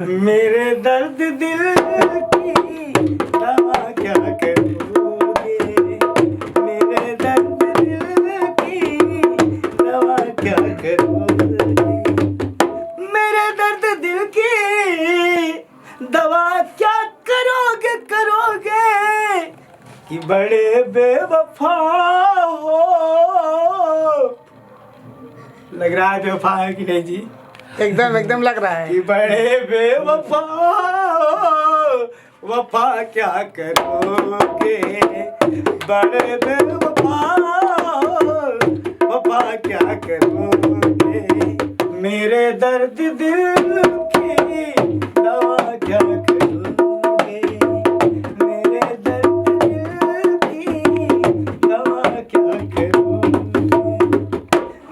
मेरे दर्द दिल की दवा क्या करोगे, मेरे दर्द दिल की दवा क्या करोगे, मेरे दर्द दिल की दवा क्या करोगे करोगे कि बड़े बेवफा हो। लग रहा है बेवफा है कि नहीं जी? एकदम एकदम लग रहा है कि बड़े बेवफा हो, वफा क्या करोगे, बड़े बेवफा हो, वफा क्या करोगे, मेरे दर्द दिल की दवा क्या करोगे, मेरे दर्द दिल की दवा क्या करोगे,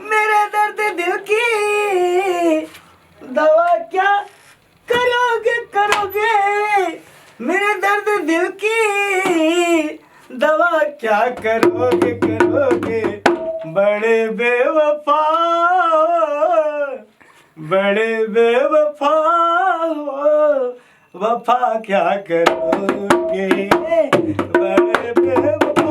मेरे दर्द दिल की दवा क्या करोगे करोगे, मेरे दर्द दिल की दवा क्या करोगे करोगे, बड़े बेवफा बड़े बेवफा हो, वफा क्या करोगे, बड़े बेवफा